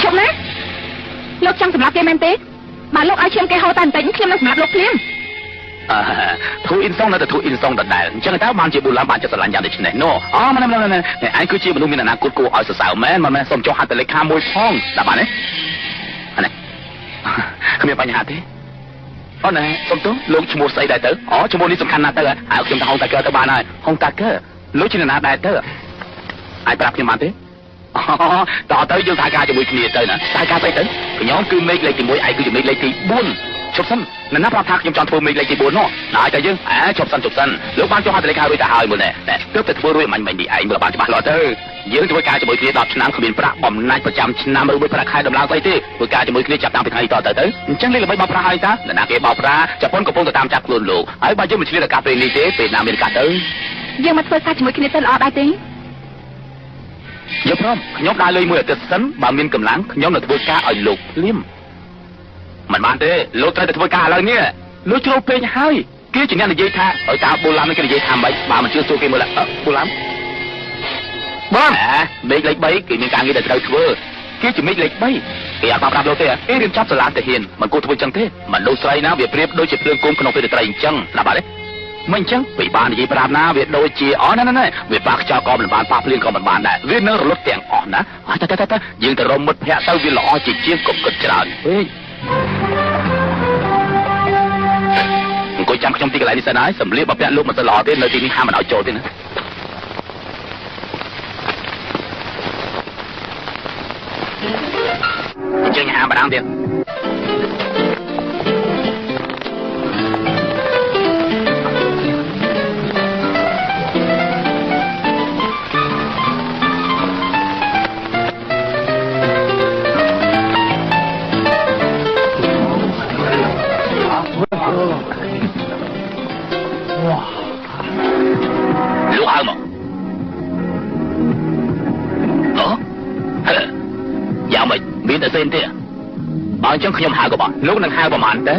chồng đấyលោកចង់សម្រាប់គេមែនទេបើលោកឲ្យឈាមគេហៅតែបន្តិចខ្ញុំនឹងសម្រាប់លោកភ្លាមធូអ៊ីនសុងនៅតែធូអ៊ីនសុងដដែលអញ្ចឹងតើបានជាប៊ូឡាបានចិត្តស្រឡាញ់យ៉ាងដូចនេះណូអូមិនឯងគឺជាមនុស្សមានអនាគតគួរឲ្យសរសើរមែនមិនសូមចុះហត្ថលេខាមួយផងដល់បានទេអានេះគ្មានបញ្ហាទេអូនសុំទោសលោកឈ្មោះស្អីដែរទៅអូឈ្មោះនេះសំខាន់ណាស់ទៅហើយខ្ញុំទៅហុងតាកើទៅបានហើយហុងតាកើលោកជាណាដែរទៅអាចប្រាប់ខ្ញុំបានទេតោះទៅយើងសហការជាមួយគ្នាទៅណាសហការស្អីទៅខ្ញុំគឺមេឃលេខទី1ឯងគឺជាមេឃលេខទី4ជប់សិនណាប្រាប់ថាខ្ញុំចង់ធ្វើមេឃលេខទី4នោះណាឲ្យតែយើងជប់សិនលោកបានចុះហត្ថលេខារួចទៅហើយមើលនេះទើបតែធ្វើរួចមិននេះឯងមើលបានច្បាស់លាស់ទៅយើងធ្វើការជាមួយគ្នា10ឆ្នាំគ្មានប្រាក់បំណាច់ប្រចាំឆ្នាំឬមួយប្រាក់ខែដំឡើងស្អីទេធ្វើការជាមួយគ្នាចាប់តាំងពីថ្ងៃតទៅអញ្ចឹងលេខល្បីបោកប្រាស់ហើយតាណាគេបោកប្រាស់ជប៉ុនកំពុងតែតាមចាប់ខ្លួនលោកហើយបើយើងមិនឆ្លៀតឱកាសពេលនេះទេពេលណាមានឱកាសទៅយើងមកធ្វើការជាមួយគ្នាទៅល្អដែរទេយកព្រមខ្ញុំដើរលេងមួយអាទិត្យសិនបើមានកម្លាំងខ្ញុំនឹងធ្វើការឲ្យលោកភ្លាមមិនបានទេលោកត្រូវតែធ្វើការឥឡូវនេះលោកជ្រោពេកហើយគេជាអ្នកនិយាយថាឲ្យតាបូឡាំគេនិយាយថាម៉េចបើមិនជឿសួរគេមើលបូឡាំបងមេឃលេខ3គេមានការងារដែលត្រូវធ្វើគេជាមេឃលេខ3គេអត់ប្រាប់លោកទេគេរៀនចាប់សាលាទាហានមិនគួរធ្វើចឹងទេមនុស្សស្រីណាវាប្រៀបដូចជាភ្លើងគោមក្នុងពេលរាត្រីអញ្ចឹងណាបាទទេមិនអញ្ចឹងពីបាននិយាយប្រាប់ណាវាដូចជាណែវាប៉ះខ្យល់ក៏មិនបានប៉ះភ្លៀងក៏មិនបានដែរវានៅរលត់ទាំងអស់ណាតែយើងទៅរមមិត្តភ័ក្តិទៅវាល្អជាជាងកុំគិតច្រើនពេកអង្គុយចាំខ្ញុំទីកន្លែងនេះសិនហើយសម្លៀកបំពាក់លោកមិនទៅល្អទេនៅទីនេះហាមមិនឲ្យចូលទេណាអញ្ចឹងហាមម្ដងទៀតលោកហៅមកយ៉ាងម៉េចមានតែសេនទេបើអញ្ចឹងខ្ញុំហៅក៏បានលោកនឹងហៅប្រហែលទៅ